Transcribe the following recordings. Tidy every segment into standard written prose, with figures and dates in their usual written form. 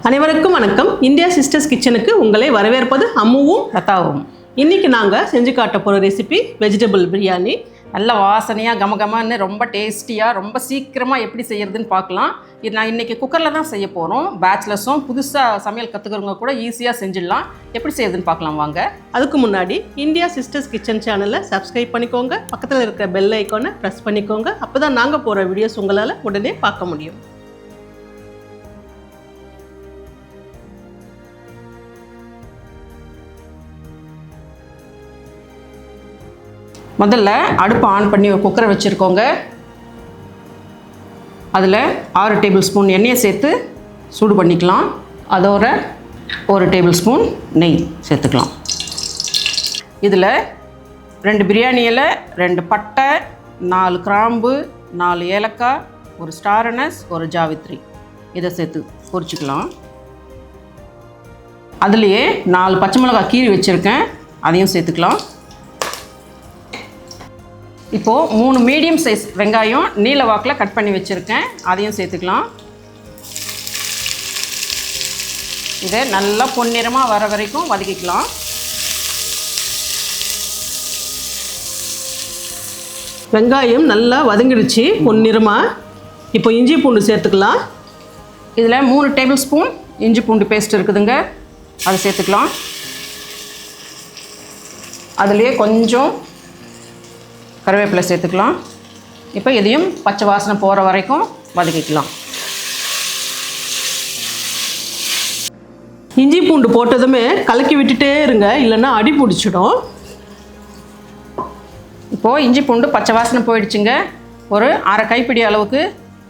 அனைவருக்கும் வணக்கம். India sisters கிச்சனுக்கு உங்களை வரவேற்பது அம்முவும் லதாவும். இன்னைக்கு நாங்கள் செஞ்சு காட்ட போகிற ரெசிபி வெஜிடபிள் பிரியாணி. நல்ல வாசனையாக கமகமான்னு ரொம்ப டேஸ்டியாக ரொம்ப சீக்கிரமாக எப்படி செய்யறதுன்னு பார்க்கலாம். இது நான் இன்றைக்கி குக்கரில் தான் செய்ய போகிறோம். பேச்சுலர்ஸும் புதுசாக சமையல் கற்றுக்கிறவங்க கூட ஈஸியாக செஞ்சிடலாம். எப்படி செய்யறதுன்னு பார்க்கலாம் வாங்க. அதுக்கு முன்னாடி இந்தியா சிஸ்டர்ஸ் கிச்சன் சேனலை சப்ஸ்கிரைப் பண்ணிக்கோங்க. பக்கத்தில் இருக்கிற பெல் ஐக்கானை ப்ரெஸ் பண்ணிக்கோங்க. அப்போ தான் நாங்கள் போகிற வீடியோஸ் உங்களால் உடனே பார்க்க முடியும். முதல்ல அடுப்பு ஆன் பண்ணி ஒரு குக்கரை வச்சுருக்கோங்க. அதில் 6 டேபிள் ஸ்பூன் எண்ணெயை சேர்த்து சூடு பண்ணிக்கலாம். அதோட 1 டேபிள் ஸ்பூன் நெய் சேர்த்துக்கலாம். இதில் 2 பிரியாணி இலை, 2 பட்டை, 4 கிராம்பு, 4 ஏலக்காய், 1 ஸ்டார் அனஸ், 1 ஜாவித்ரி இதை சேர்த்து பொரிச்சிக்கலாம். அதுலேயே 4 பச்சை மிளகாய் கீறி வச்சுருக்கேன், அதையும் சேர்த்துக்கலாம். இப்போது 3 மீடியம் சைஸ் வெங்காயம் நீல வாக்கில் கட் பண்ணி வச்சுருக்கேன், அதையும் சேர்த்துக்கலாம். இதை நல்லா பொன்னிறமாக வர வரைக்கும் வதக்கிக்கலாம். வெங்காயம் நல்லா வதங்கிடுச்சு பொன்னிறமாக. இப்போ இஞ்சி பூண்டு சேர்த்துக்கலாம். இதில் 3 டேபிள் ஸ்பூன் இஞ்சி பூண்டு பேஸ்ட் இருக்குதுங்க, அதை சேர்த்துக்கலாம். அதுலேயே கொஞ்சம் கருவேப்பிலை சேர்த்துக்கலாம். இப்போ இதையும் பச்சை வாசனை போகிற வரைக்கும் வதக்கிக்கலாம். இஞ்சி பூண்டு போட்டதுமே கலக்கி விட்டுட்டே இருங்க, இல்லைன்னா அடி பிடிச்சிடும். இப்போது இஞ்சி பூண்டு பச்சை வாசனை போயிடுச்சுங்க. ஒரு 1/2 கைப்பிடி அளவுக்கு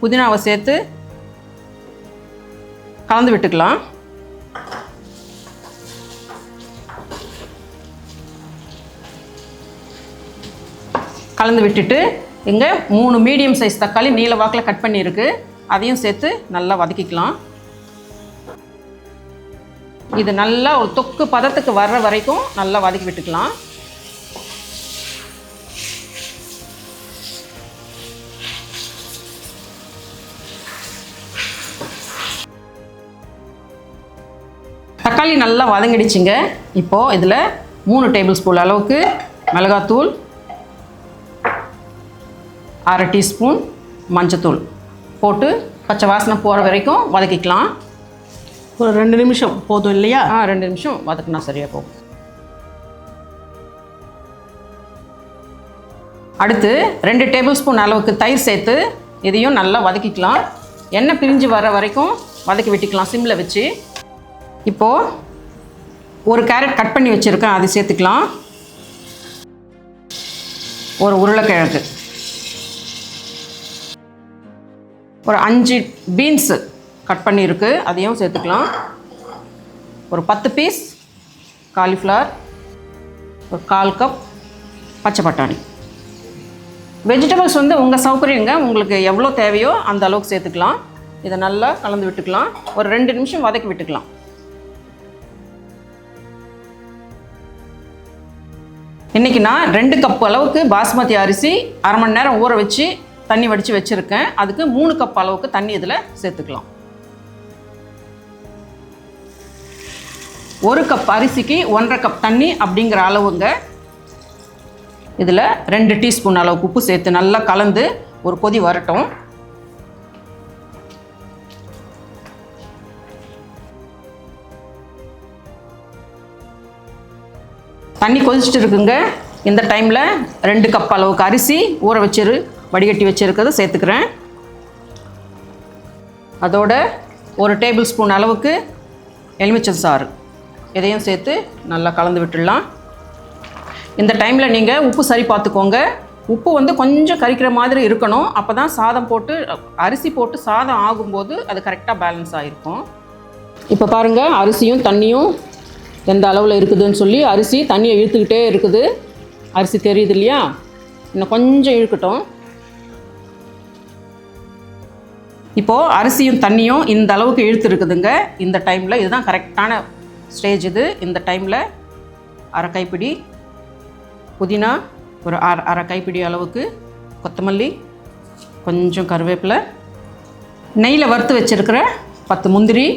புதினாவை சேர்த்து கலந்து விட்டுக்கலாம். கலந்து விட்டுட்டு இங்கே 3 மீடியம் சைஸ் தக்காளி நீல வாக்கில் கட் பண்ணியிருக்கு, அதையும் சேர்த்து நல்லா வதக்கிக்கலாம். இது நல்லா ஒரு தொக்கு பதத்துக்கு வர்ற வரைக்கும் நல்லா வதக்கி விட்டுக்கலாம். தக்காளி நல்லா வதங்கிடுச்சுங்க. இப்போது இதில் 3 டேபிள் ஸ்பூன் அளவுக்கு மிளகாத்தூள், 1/2 டீஸ்பூன் மஞ்சத்தூள் போட்டு பச்சை வாசனை போகிற வரைக்கும் வதக்கிக்கலாம். ஒரு 2 நிமிஷம் போதும் இல்லையா? 2 நிமிஷம் வதக்கினா சரியாக போகும். அடுத்து 2 டேபிள் ஸ்பூன் அளவுக்கு தயிர் சேர்த்து இதையும் நல்லா வதக்கிக்கலாம். எண்ணெய் பிரிஞ்சு வர வரைக்கும் வதக்கி விட்டுக்கலாம் சிம்மில் வச்சு. இப்போது 1 கேரட் கட் பண்ணி வச்சுருக்கேன், அதை சேர்த்துக்கலாம். ஒரு உருளைக்கிழங்கு, ஒரு 5 பீன்ஸு கட் பண்ணியிருக்கு, அதையும் சேர்த்துக்கலாம். ஒரு 10 பீஸ் காலிஃப்ளவர், ஒரு 1/4 கப் பச்சை பட்டாணி. வெஜிடபிள்ஸ் உங்கள் சௌகரியங்க, உங்களுக்கு எவ்வளோ தேவையோ அந்த அளவுக்கு சேர்த்துக்கலாம். இதை நல்லா கலந்து விட்டுக்கலாம். ஒரு 2 நிமிஷம் வதக்கி விட்டுக்கலாம். இன்றைக்கி நான் 2 கப் அளவுக்கு பாஸ்மதி அரிசி 1/2 மணி நேரம் ஊற வச்சு தண்ணி வடித்து வச்சுருக்கேன். அதுக்கு 3 கப் அளவுக்கு தண்ணி இதில் சேர்த்துக்கலாம். 1 கப் அரிசிக்கு 1/2 கப் தண்ணி அப்படிங்கிற அளவுங்க. இதில் 2 டீஸ்பூன் அளவுக்கு உப்பு சேர்த்து நல்லா கலந்து ஒரு கொதி வரட்டும். தண்ணி கொதிச்சுட்டு இருக்குங்க. இந்த டைமில் 2 கப் அளவுக்கு அரிசி ஊற வடிகட்டி வச்சுருக்கிறத சேர்த்துக்கிறேன். அதோட 1 டேபிள் ஸ்பூன் அளவுக்கு எலுமிச்சம் சாறு இதையும் சேர்த்து நல்லா கலந்து விட்டுடலாம். இந்த டைமில் நீங்கள் உப்பு சரி பார்த்துக்கோங்க. உப்பு கொஞ்சம் கரிக்கிற மாதிரி இருக்கணும். அப்போ தான் சாதம் போட்டு அரிசி போட்டு சாதம் ஆகும்போது அது கரெக்டாக பேலன்ஸ் ஆகிருக்கும். இப்போ பாருங்கள், அரிசியும் தண்ணியும் எந்த அளவில் இருக்குதுன்னு சொல்லி அரிசி தண்ணியை இழுத்துக்கிட்டே இருக்குது. அரிசி தெரியுது இல்லையா? இன்னும் கொஞ்சம் இழுக்கட்டும். இப்போது அரிசியும் தண்ணியும் இந்த அளவுக்கு இழுத்து இருக்குதுங்க. இந்த டைமில் இதுதான் கரெக்டான ஸ்டேஜ் இது. இந்த டைமில் 1/2 கைப்பிடி புதினா, ஒரு 1/2 கைப்பிடி அளவுக்கு கொத்தமல்லி, கொஞ்சம் கருவேப்பிலை, நெய்யில் வறுத்து வச்சுருக்கிற 10 முந்திரி,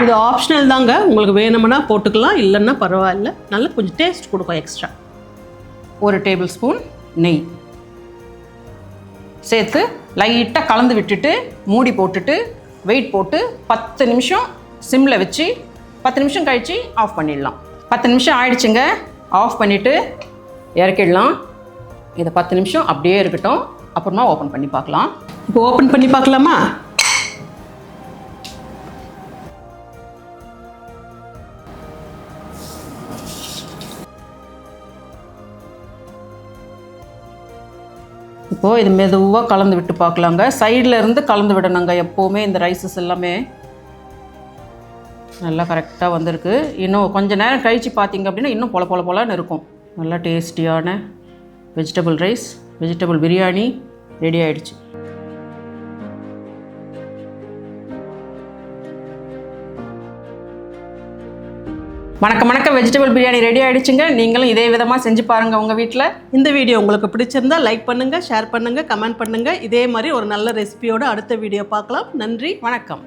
இது ஆப்ஷனல் தாங்க, உங்களுக்கு வேணும்னா போட்டுக்கலாம், இல்லைன்னா பரவாயில்ல. நல்லா கொஞ்சம் டேஸ்ட் கொடுக்கும் எக்ஸ்ட்ரா. 1 டேபிள் ஸ்பூன் நெய் சேர்த்து லைட்டாக கலந்து விட்டுட்டு மூடி போட்டுட்டு வெயிட் போட்டு 10 நிமிஷம் சிம்மில் வச்சு 10 நிமிஷம் கழித்து ஆஃப் பண்ணிடலாம். 10 நிமிஷம் ஆயிடுச்சுங்க. ஆஃப் பண்ணிவிட்டு இறக்கிடலாம். இதை 10 நிமிஷம் அப்படியே இருக்கட்டும், அப்புறமா ஓப்பன் பண்ணி பார்க்கலாம். இப்போ ஓப்பன் பண்ணி பார்க்கலாமா? இப்போது இது மெதுவாக கலந்து விட்டு பார்க்கலாங்க. சைடில் இருந்து கலந்து விடணுங்க எப்போவுமே. இந்த ரைஸஸ் எல்லாமே நல்லா கரெக்டாக வந்திருக்கு. இன்னும் கொஞ்சம் நேரம் கழித்து பார்த்தீங்க அப்படின்னா இன்னும் பொலன்னு இருக்கும். நல்லா டேஸ்டியான vegetable rice, vegetable biryani ready ஆகிடுச்சு. வணக்கம் வெஜிடபிள் பிரியாணி ரெடி ஆகிடுச்சுங்க. நீங்களும் இதே விதமாக செஞ்சு பாருங்கள் உங்கள் வீட்டில். இந்த வீடியோ உங்களுக்கு பிடிச்சிருந்தா லைக் பண்ணுங்கள், ஷேர் பண்ணுங்கள், கமெண்ட் பண்ணுங்கள். இதே மாதிரி ஒரு நல்ல ரெசிபியோட அடுத்த வீடியோ பார்க்கலாம். நன்றி, வணக்கம்.